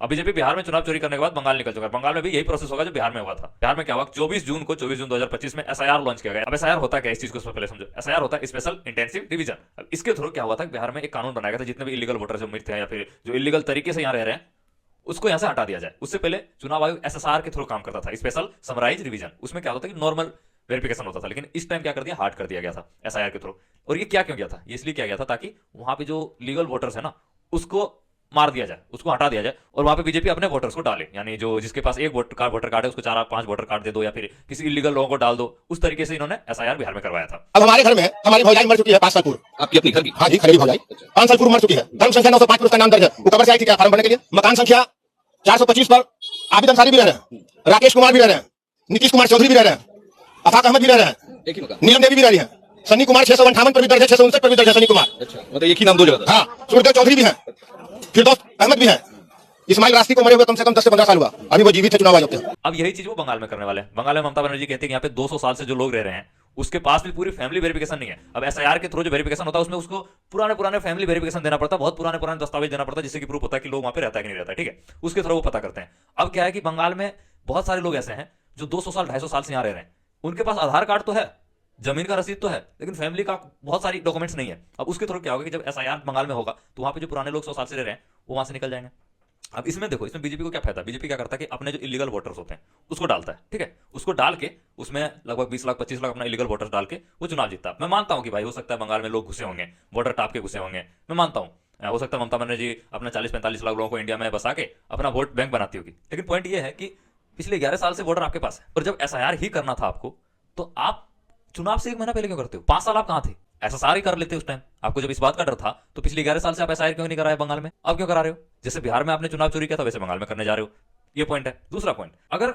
अब बीजेपी बिहार में चुनाव चोरी करने के बाद बंगाल निकल चुका है। बंगाल में भी यही प्रोसेस होगा जो बिहार में हुआ था। बिहार में क्या हुआ, 24 जून 2025 में एसआईआर लॉन्च किया गया। अब एसआईआर होता क्या है, इस चीज को पहले समझो। एसआईआर होता है स्पेशल इंटेंसिव डिवीजन। अब इसके थ्रू क्या हुआ था, बिहार में एक कानून बनाया गया था, जितने भी इलीगल वोटर जो मिलते हैं या फिर जो इलीगल तरीके से यहाँ रह रहे हैं उसको यहां से हटा दिया जाए। उससे पहले चुनाव आयोग एसएसआर के थ्रू काम करता था, स्पेशल समराइज रिवीजन। उसमें क्या होता था कि नॉर्मल वेरिफिकेशन होता था, लेकिन इस टाइम क्या कर दिया, हार्ड कर दिया गया था एसआईआर के थ्रू। और ये क्या क्यों किया था, ये इसलिए किया गया था ताकि वहां पे जो लीगल वोटर्स है ना उसको मार दिया जाए, उसको हटा दिया जाए और वहां पे बीजेपी अपने वोटर्स को डाले, यानी जो जिसके पास एक वोटर कार्ड है उसको 4-5 वोटर कार्ड दे दो या फिर किसी इलीगल लोगों को डाल दो। उस तरीके से इन्होंने एसआईआर बिहार में करवाया था। अब हमारे घर में हमारी भौजाई मर चुकी है 5 साल पूर्व। आपकी अपनी घर की? हाँ जी, खरीदी भौजाई 5 साल पूर्व मर चुकी है। धर्म संख्या 905 पर उसका नाम दर्ज है। वो कब्र से आई थी क्या फार्म भरने के लिए? मकान संख्या 425 पर आबिद अंसारी भी रह रहे हैं, राकेश कुमार भी रह रहे हैं, नीतीश कुमार चौधरी भी रह रहे हैं, अफाक अहमद भी रह रहे हैं, एक ही मकान? नीलम देवी भी रह रही है, सन्नी कुमार 658 पर भी दर्ज है, 659 पर भी दर्ज है सन्नी कुमार। अच्छा, मतलब एक ही नाम दो जगह था? हाँ, सूर्यदेव चौधरी भी है, फिरदौस अहमद भी है। इस्माइल रास्ती को मरे हुए कम से कम 10 से 15 साल हुआ, अभी वो जीवित है चुनाव आयोग के। अब यही चीज वो बंगाल में करने वाले हैं। बंगाल में ममता बनर्जी कहते हैं कि यहाँ पे 200 साल से जो लोग रह रहे हैं उसके पास भी पूरी फैमिली वेरिफिकेशन नहीं है। अब एसआईआर के थ्रू जो वेरिफिकेशन होता है उसमें उसको पुराने फैमिली वेरिफिकेशन देना पड़ता है, बहुत पुराने दस्तावेज देना पड़ता है, जिससे कि प्रूफ होता है कि लोग वहां पे रहता है कि नहीं रहता है, ठीक है। उसके थ्रू वो पता करते हैं। अब क्या है कि बंगाल में बहुत सारे लोग ऐसे हैं जो 200 साल 250 साल से यहाँ रह रहे हैं, उनके पास आधार कार्ड तो है, जमीन का रसीद तो है, लेकिन फैमिली का बहुत सारी डॉक्यूमेंट्स नहीं है। अब उसके थ्रू क्या होगा कि जब एसआईआर बंगाल में होगा तो वहां पे जो पुराने लोग 100 साल से रह रहे हैं वो वहां से निकल जाएंगे। अब इसमें देखो, इसमें बीजेपी को क्या फायदा, बीजेपी क्या करता है कि अपने जो इलीगल वोटर्स होते हैं उसको डालता है, ठीक है। उसको डाल के उसमें लगभग 20 लाख 25 लाख अपना इलीगल वोटर्स डाल के वो चुनाव जीतता है। मैं मानता हूं कि भाई हो सकता है बंगाल में लोग घुसे होंगे, बॉर्डर टाप के घुसे होंगे, मैं मानता हूं। हो सकता है ममता बनर्जी अपना 40-45 लाख लोगों को इंडिया में बसा के अपना वोट बैंक बनाती होगी, लेकिन पॉइंट ये है कि पिछले 11 साल से वोटर आपके पास है। और जब एसआईआर ही करना था आपको, तो आप चुनाव से 1 महीना पहले क्यों करते हो? 5 साल आप कहां थे? एसएसआर ही कर लेते उस टाइम। आपको जब इस बात का डर था तो पिछले 11 साल से आप एसआईआर क्यों नहीं कराए बंगाल में? अब क्यों करा रहे हो? जैसे बिहार में आपने चुनाव चोरी किया था वैसे बंगाल में करने जा रहे हो। ये पॉइंट है। दूसरा पॉइंट, अगर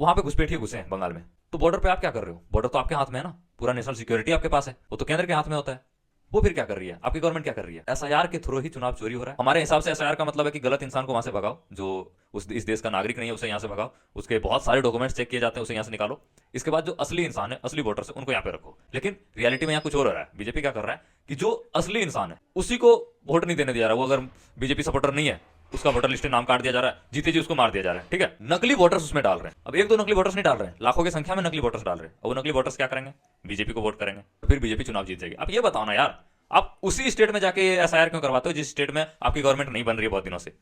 वहां पे घुसपैठिए घुसे हैं बंगाल में, तो बॉर्डर पे आप क्या कर रहे हो? बॉर्डर तो आपके हाथ में है ना, पूरा नेशनल सिक्योरिटी आपके पास है, वो तो केंद्र के हाथ में होता है। वो फिर क्या कर रही है, आपकी गवर्नमेंट क्या कर रही है? एसआईआर के थ्रू ही चुनाव चोरी हो रहा है। हमारे हिसाब से एसआईआर का मतलब है कि गलत इंसान को वहां से भगाओ, जो इस देश का नागरिक नहीं है उसे यहां से भगाओ, उसके बहुत सारे डॉक्यूमेंट्स चेक किए जाते हैं, उसे यहां से निकालो। इसके बाद जो असली इंसान है, असली वोटर्स है, उनको यहाँ पे रखो। लेकिन रियलिटी में यहाँ कुछ और हो रहा है। बीजेपी क्या कर रहा है कि जो असली इंसान है उसी को वोट नहीं देने दिया रहा है। वो अगर बीजेपी सपोर्टर नहीं है उसका वोटर लिस्ट में नाम काट दिया जा रहा है, जीते जी उसको मार दिया जा रहा है, ठीक है। नकली वोटर्स उसमें डाल रहे हैं। अब 1-2 नकली वोटर्स नहीं डाल रहे हैं, लाखों की संख्या में नकली वोटर्स डाल रहे हैं। और वो नकली वोटर्स क्या करेंगे, बीजेपी को वोट करेंगे, तो फिर बीजेपी चुनाव जीत जाएगी। अब ये बताओ ना यार, आप उसी स्टेट में जाके एसआईआर क्यों करवाते हो जिस स्टेट में आपकी गवर्नमेंट नहीं बन रही है बहुत दिनों से?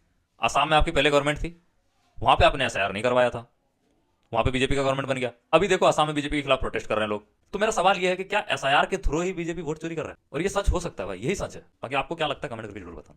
आसाम में आपकी पहले गवर्नमेंट थी, वहां पे आपने एसआईआर नहीं करवाया था, वहां पे बीजेपी का गवर्नमेंट बन गया। अभी देखो आसाम में बीजेपी के खिलाफ प्रोटेस्ट कर रहे हैं लोग। तो मेरा सवाल यह है कि क्या एसआईआर के थ्रू ही बीजेपी वोट चोरी कर रहा है? और ये सच हो सकता है भाई, यही सच है। बाकी आपको क्या लगता है कमेंट करके जरूर बताओ।